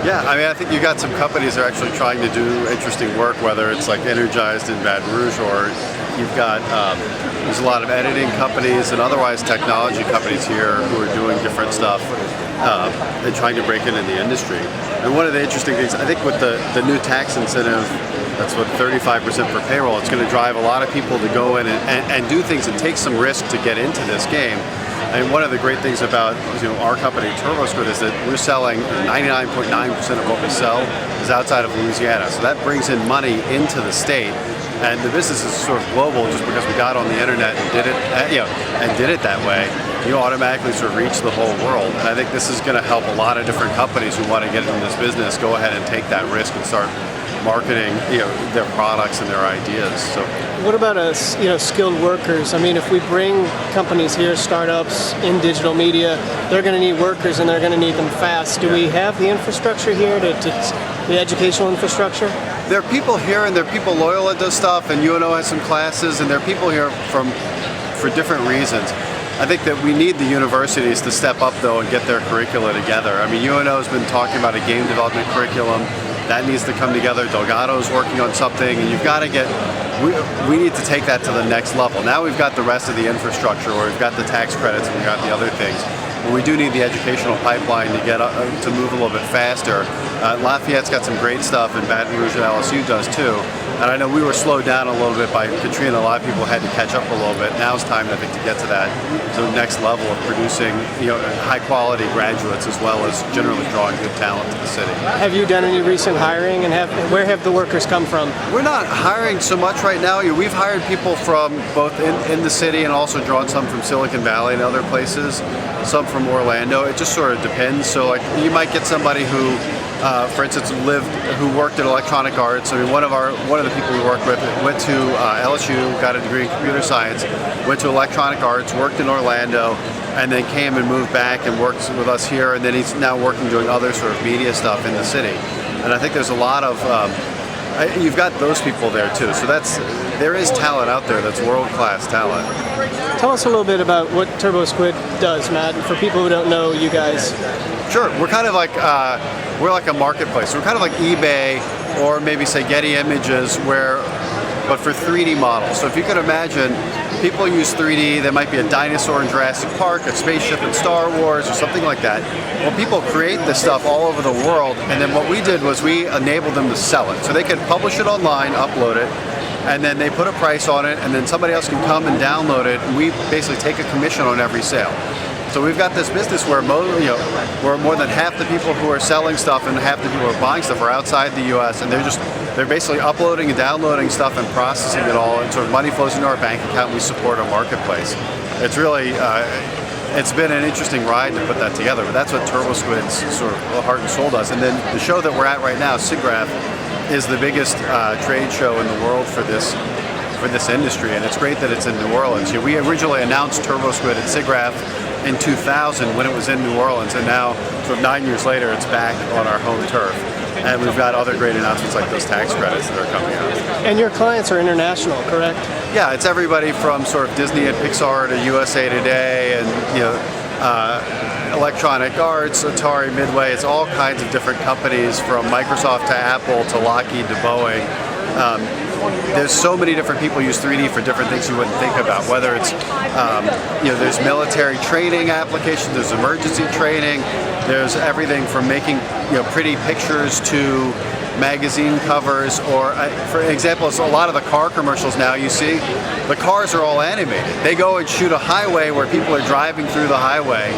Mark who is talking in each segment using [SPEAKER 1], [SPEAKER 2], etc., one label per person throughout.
[SPEAKER 1] Yeah, I mean, I think you got some companies that are actually trying to do interesting work, whether it's like Energized in Baton Rouge, or you've got, there's a lot of editing companies and otherwise technology companies here who are doing different stuff and trying to break into the industry. And one of the interesting things, I think with the new tax incentive, that's what 35% for payroll, it's going to drive a lot of people to go in and do things and take some risk to get into this game. And one of the great things about our company, TurboSquid, is that we're selling 99.9% of what we sell is outside of Louisiana. So that brings in money into the state. And the business is sort of global just because we got on the internet and did it that way. You automatically sort of reach the whole world. And I think this is going to help a lot of different companies who want to get into this business go ahead and take that risk and start marketing their products and their ideas. So
[SPEAKER 2] what about skilled workers? I mean, if we bring companies here, startups in digital media, they're going to need workers and they're going to need them fast. Do we have the infrastructure here, the educational infrastructure?
[SPEAKER 1] There are people here and there are people loyal that does stuff, and UNO has some classes, and there are people here for different reasons. I think that we need the universities to step up though and get their curricula together. I mean, UNO has been talking about a game development curriculum. That needs to come together. Delgado's working on something, and you've got to we need to take that to the next level. Now we've got the rest of the infrastructure, or we've got the tax credits, and we've got the other things. But we do need the educational pipeline to get to move a little bit faster. Lafayette's got some great stuff, and Baton Rouge and LSU does too. And I know we were slowed down a little bit by Katrina. A lot of people had to catch up a little bit. Now it's time, I think, to get to the next level of producing high quality graduates as well as generally drawing good talent to the city.
[SPEAKER 2] Have you done any recent hiring, and where have the workers come from?
[SPEAKER 1] We're not hiring so much right now. We've hired people from both in the city and also drawn some from Silicon Valley and other places, some from Orlando. It just sort of depends. So like you might get somebody who, for instance, who worked in electronic arts. I mean, one of the people we worked with went to LSU, got a degree in computer science, went to electronic arts, worked in Orlando, and then came and moved back and worked with us here. And then he's now working doing other sort of media stuff in the city. And I think there's a lot of you've got those people there too. So there is talent out there that's world-class talent.
[SPEAKER 2] Tell us a little bit about what TurboSquid does, Matt, for people who don't know you guys.
[SPEAKER 1] Sure, we're kind of like we're like a marketplace. We're kind of like eBay or maybe say Getty Images, but for 3D models. So if you could imagine, people use 3D. There might be a dinosaur in Jurassic Park, a spaceship in Star Wars, or something like that. Well, people create this stuff all over the world, and then what we did was we enabled them to sell it. So they could publish it online, upload it, and then they put a price on it, and then somebody else can come and download it, and we basically take a commission on every sale. So we've got this business where where more than half the people who are selling stuff and half the people who are buying stuff are outside the U.S. and they're basically uploading and downloading stuff and processing it all, and sort of money flows into our bank account. And we support our marketplace. It's really it's been an interesting ride to put that together. But that's what TurboSquid's sort of heart and soul does. And then the show that we're at right now, SIGGRAPH, is the biggest trade show in the world for this industry, and it's great that it's in New Orleans. We originally announced TurboSquid at SIGGRAPH in 2000 when it was in New Orleans, and now sort of 9 years later it's back on our home turf. And we've got other great announcements like those tax credits that are coming out.
[SPEAKER 2] And your clients are international, correct?
[SPEAKER 1] Yeah, it's everybody from sort of Disney and Pixar to USA Today and Electronic Arts, Atari, Midway. It's all kinds of different companies from Microsoft to Apple to Lockheed to Boeing. There's so many different people use 3D for different things you wouldn't think about, whether it's, there's military training applications, there's emergency training, there's everything from making, pretty pictures to magazine covers, or for example, a lot of the car commercials now you see, the cars are all animated. They go and shoot a highway where people are driving through the highway,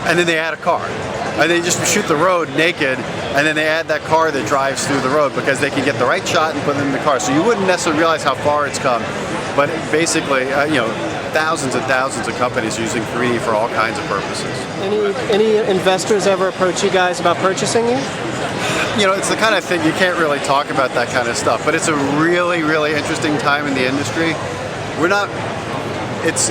[SPEAKER 1] and then they add a car. And they just shoot the road naked, and then they add that car that drives through the road because they can get the right shot and put them in the car. So you wouldn't necessarily realize how far it's come, but basically, thousands and thousands of companies using 3D for all kinds of purposes.
[SPEAKER 2] Any investors ever approach you guys about purchasing you?
[SPEAKER 1] It's the kind of thing you can't really talk about that kind of stuff, but it's a really, really interesting time in the industry.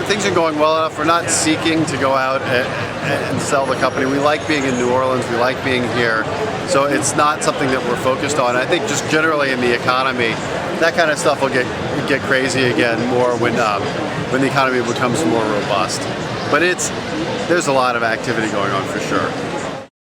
[SPEAKER 1] Things are going well enough. We're not seeking to go out and sell the company. We like being in New Orleans. We like being here. So it's not something that we're focused on. I think just generally in the economy, that kind of stuff will get crazy again more when the economy becomes more robust. But there's a lot of activity going on for sure.